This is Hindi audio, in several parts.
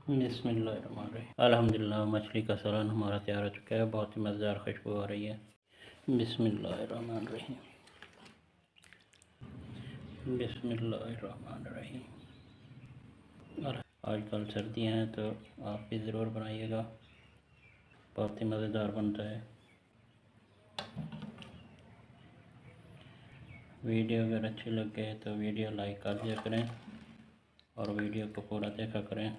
बिस्मिल्लाहिर्रहमानिर्रहीम। अल्हम्दुलिल्लाह, मछली का सालन हमारा तैयार हो चुका है। बहुत ही मज़ेदार खुशबू आ रही है। बिस्मिल्लाहिर्रहमानिर्रहीम। बिस्मिल्लाहिर्रहमानिर्रहीम। और आजकल सर्दियाँ हैं तो आप भी ज़रूर बनाइएगा, बहुत ही मज़ेदार बनता है। वीडियो अगर अच्छी लगे तो वीडियो लाइक कर दिया करें और वीडियो को पूरा देखा करें।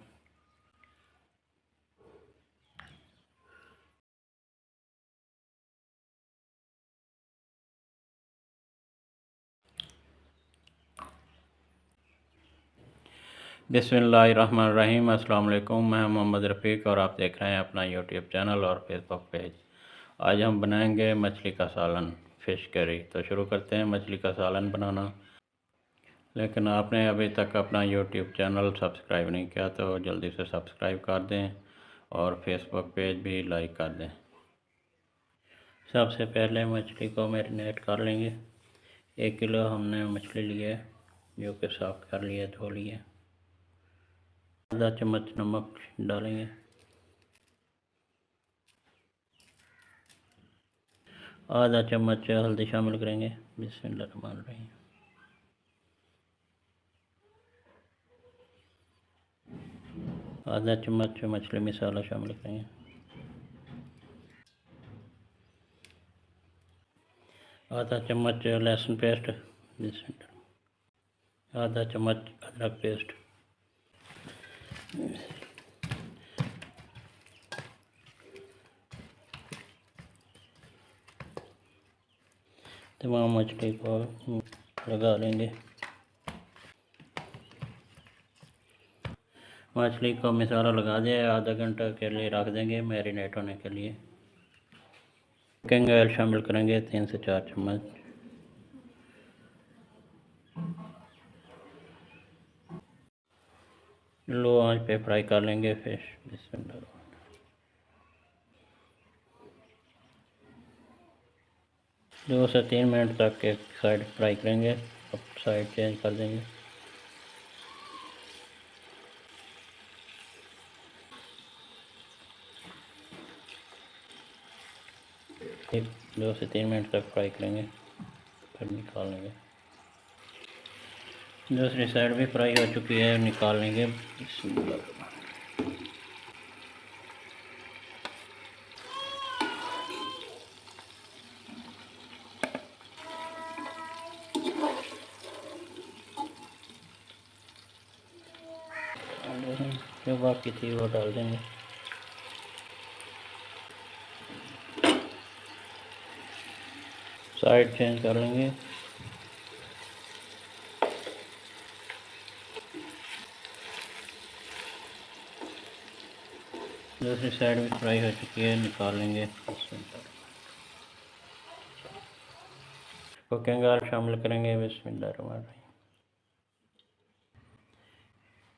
बिस्मिल्लाहिर्रहमानिर्रहीम। अस्सलाम वालेकुम। मैं मोहम्मद रफ़ीक और आप देख रहे हैं अपना यूट्यूब चैनल और फेसबुक पेज। आज हम बनाएंगे मछली का सालन, फ़िश करी। तो शुरू करते हैं मछली का सालन बनाना। लेकिन आपने अभी तक अपना यूट्यूब चैनल सब्सक्राइब नहीं किया तो जल्दी से सब्सक्राइब कर दें और फेसबुक पेज भी लाइक कर दें। सबसे पहले मछली को मैरिनेट कर लेंगे। 1 किलो हमने मछली ली है, जो कि साफ़ कर लिया, धो लिया। आधा चम्मच नमक डालेंगे। आधा चम्मच हल्दी शामिल करेंगे। बिस्मिल्लाहिर्रहमानिर्रहीम। आधा चम्मच मछली मसाला शामिल करेंगे। आधा चम्मच लहसुन पेस्ट। आधा चम्मच अदरक पेस्ट। तमाम मछली को लगा लेंगे। मछली को मसाला लगा दिया, आधा घंटा के लिए रख देंगे मैरिनेट होने के लिए। कुकिंग ऑयल शामिल करेंगे 3 से 4 चम्मच। लो आंच पे फ्राई कर लेंगे फिश। बिस्मिल्लाह। 2 से 3 मिनट तक एक साइड फ्राई करेंगे, अब साइड चेंज कर देंगे। एक 2 से 3 मिनट तक फ्राई करेंगे, फिर निकाल लेंगे। दूसरी साइड भी फ्राई हो चुकी है, निकाल लेंगे। जो बाकी थी वो डाल देंगे। साइड चेंज कर लेंगे। दूसरी साइड भी फ्राई हो चुकी है, निकाल लेंगे। कुकिंग ऑयल शामिल करेंगे। बिस्मिल्लाहिर्रहमानिर्रहीम।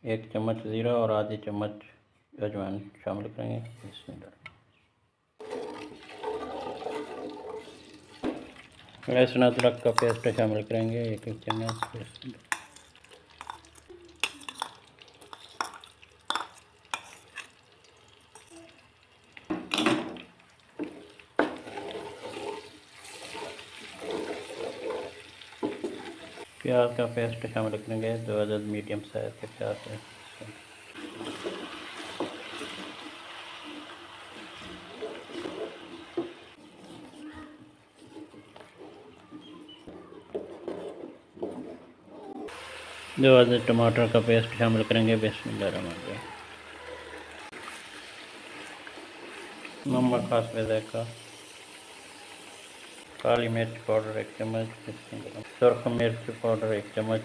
1 चम्मच ज़ीरा और आधी चम्मच अजवाइन शामिल करेंगे। बिस्मिल्लाह। लहसुन अदरक का पेस्ट शामिल करेंगे 1 चम्मच। प्याज का पेस्ट शामिल करेंगे 2 अदद मीडियम साइज़ के प्याज है। दो अदद टमाटर का पेस्ट शामिल करेंगे। बिस्मिल्लाहिर्रहमानिर्रहीम। नमक हास्ब ज़ायक़ा। काली मिर्च पाउडर 1 चम्मच। सुरख मिर्च पाउडर 1 चम्मच।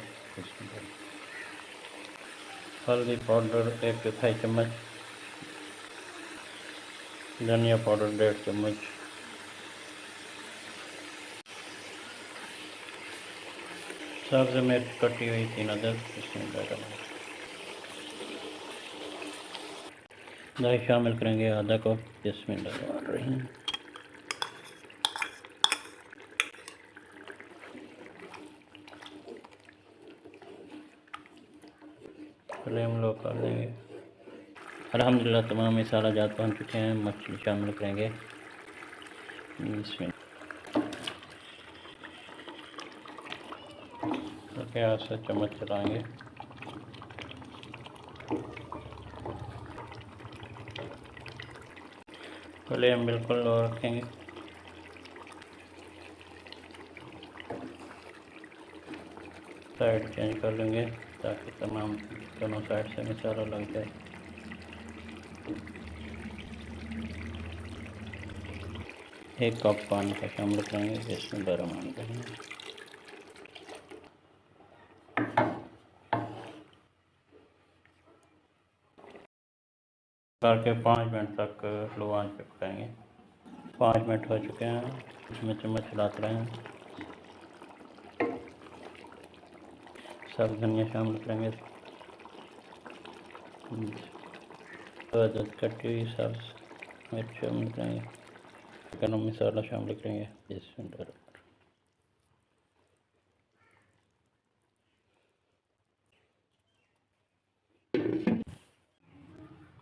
हल्दी पाउडर 1 चम्मच। धनिया पाउडर 1.5 चम्मच। सब्ज़ मिर्च कटी हुई 3 अदद। दही शामिल करेंगे आधा कप। बिस्मिल्लाहिर्रहमानिर्रहीम। फ्लेम लो कर देंगे। अल्हम्दुलिल्लाह तमाम मसाला जात बन चुके हैं। मछली शामिल करेंगे इसमें, तो प्याज से चम्मच चलाएँगे। फ्लेम बिल्कुल लो रखेंगे। साइड चेंज कर लेंगे ताकि तमाम दोनों साइड से मसाला लग जाए। एक कप पानी का शामिल करेंगे। इसमें गर्म पानी करेंगे। करके 5 मिनट तक लो आंच पे पकाएंगे। 5 मिनट हो चुके हैं। इसमें चम्मच चलाते रहें। सब धनिया शामिल करेंगे। कटी हुई सब्ज़ मिर्च शामिल करेंगे। गरम मसाला शामिल करेंगे।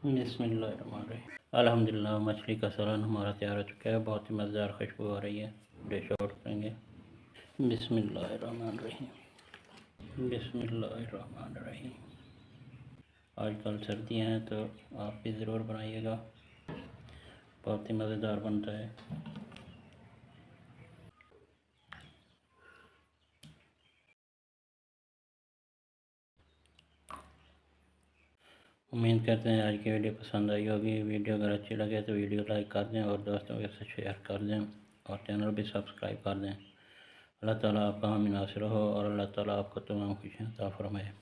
बिस्मिल्लाहिर्रहमानिर्रहीम। अल्हम्दुलिल्लाह मछली का सालन हमारा तैयार हो चुका है। बहुत ही मज़ेदार खुशबू आ रही है। डिश आउट करेंगे। बिस्मिल्लाहिर्रहमानिर्रहीम। बिस्मिल्लाहिर्रहमानिर्रहीम। आजकल सर्दियाँ हैं तो आप भी ज़रूर बनाइएगा। बहुत ही मज़ेदार बनता है। उम्मीद करते हैं आज की वीडियो पसंद आई होगी। वीडियो अगर अच्छी लगे तो वीडियो लाइक कर दें और दोस्तों के साथ शेयर कर दें और चैनल भी सब्सक्राइब कर दें। अल्लाह ताला आपका हामी नासिर हो और अल्लाह ताला आपको तमाम खुशियाँ अता फरमाए।